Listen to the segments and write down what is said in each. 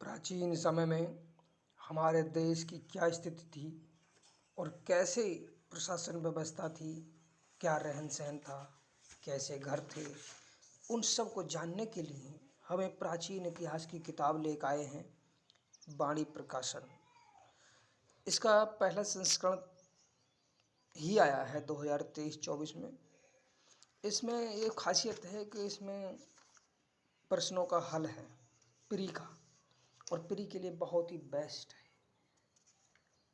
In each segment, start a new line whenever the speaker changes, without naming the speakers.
प्राचीन समय में हमारे देश की क्या स्थिति थी और कैसे प्रशासन व्यवस्था थी, क्या रहन सहन था, कैसे घर थे, उन सब को जानने के लिए हमें प्राचीन इतिहास की किताब लेकर आए हैं वाणी प्रकाशन। इसका पहला संस्करण ही आया है 2023-24 में। इसमें ये खासियत है कि इसमें प्रश्नों का हल है प्री का, और प्री के लिए बहुत ही बेस्ट है।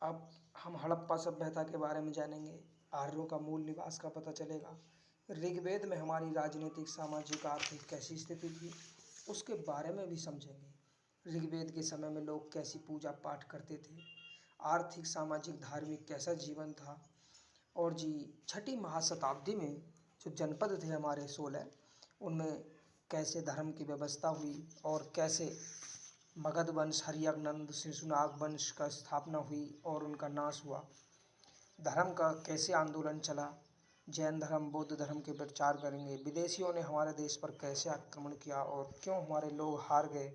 अब हम हड़प्पा सभ्यता के बारे में जानेंगे, आर्यों का मूल निवास का पता चलेगा, ऋग्वेद में हमारी राजनीतिक, सामाजिक, आर्थिक कैसी स्थिति थी उसके बारे में भी समझेंगे। ऋग्वेद के समय में लोग कैसी पूजा पाठ करते थे, आर्थिक, सामाजिक, धार्मिक कैसा जीवन था, और जी छठी महाशताब्दी में जो जनपद थे हमारे 16, उनमें कैसे धर्म की व्यवस्था हुई और कैसे मगध वंश, हरियानंद, शिशुनाग वंश का स्थापना हुई और उनका नाश हुआ। धर्म का कैसे आंदोलन चला, जैन धर्म, बौद्ध धर्म के प्रचार करेंगे। विदेशियों ने हमारे देश पर कैसे आक्रमण किया और क्यों हमारे लोग हार गए।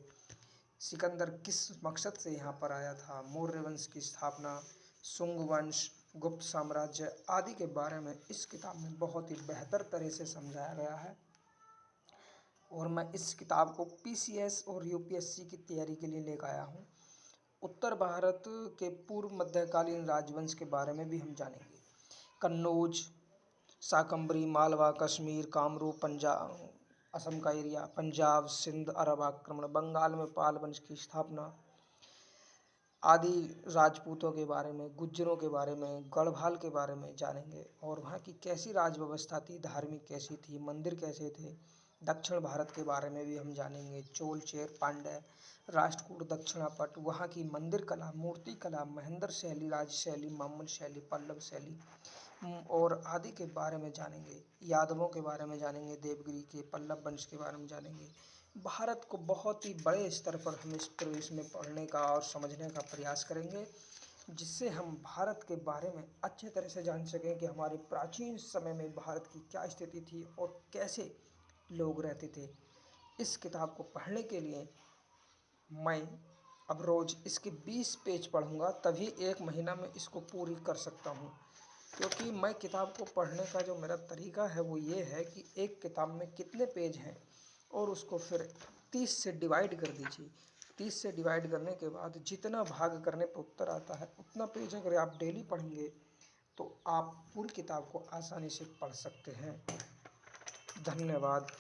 सिकंदर किस मकसद से यहाँ पर आया था। मौर्य वंश की स्थापना, शुंग वंश, गुप्त साम्राज्य आदि के बारे में इस किताब में बहुत ही बेहतर तरह से समझाया गया है। और मैं इस किताब को पीसीएस और यूपीएससी की तैयारी के लिए लेकर आया हूँ। उत्तर भारत के पूर्व मध्यकालीन राजवंश के बारे में भी हम जानेंगे। कन्नौज, शाकंभरी, मालवा, कश्मीर, कामरूप, पंजाब, असम का एरिया, पंजाब, सिंध, अरब आक्रमण, बंगाल में पाल वंश की स्थापना आदि, राजपूतों के बारे में, गुज्जरों के बारे में, गढ़वाल के बारे में जानेंगे और वहाँ की कैसी राज व्यवस्था थी, धार्मिक कैसी थी, मंदिर कैसे थे। दक्षिण भारत के बारे में भी हम जानेंगे। चोल, चेर, पांड्य, राष्ट्रकूट, दक्षिणापट, वहाँ की मंदिर कला, मूर्ति कला, महेंद्र शैली, राज शैली, मामल शैली, पल्लव शैली और आदि के बारे में जानेंगे। यादवों के बारे में जानेंगे, देवगिरी के, पल्लव वंश के बारे में जानेंगे। भारत को बहुत ही बड़े स्तर पर हम इसमें पढ़ने का और समझने का प्रयास करेंगे, जिससे हम भारत के बारे में अच्छे तरह से जान सकें कि हमारे प्राचीन समय में भारत की क्या स्थिति थी और कैसे लोग रहते थे। इस किताब को पढ़ने के लिए मैं अब रोज़ इसके 20 पेज पढ़ूंगा, तभी एक महीना में इसको पूरी कर सकता हूँ। क्योंकि मैं किताब को पढ़ने का जो मेरा तरीका है वो ये है कि एक किताब में कितने पेज हैं और उसको फिर 30 से डिवाइड कर दीजिए। 30 से डिवाइड करने के बाद जितना भाग करने पर उत्तर आता है उतना पेज अगर आप डेली पढ़ेंगे तो आप पूरी किताब को आसानी से पढ़ सकते हैं। धन्यवाद।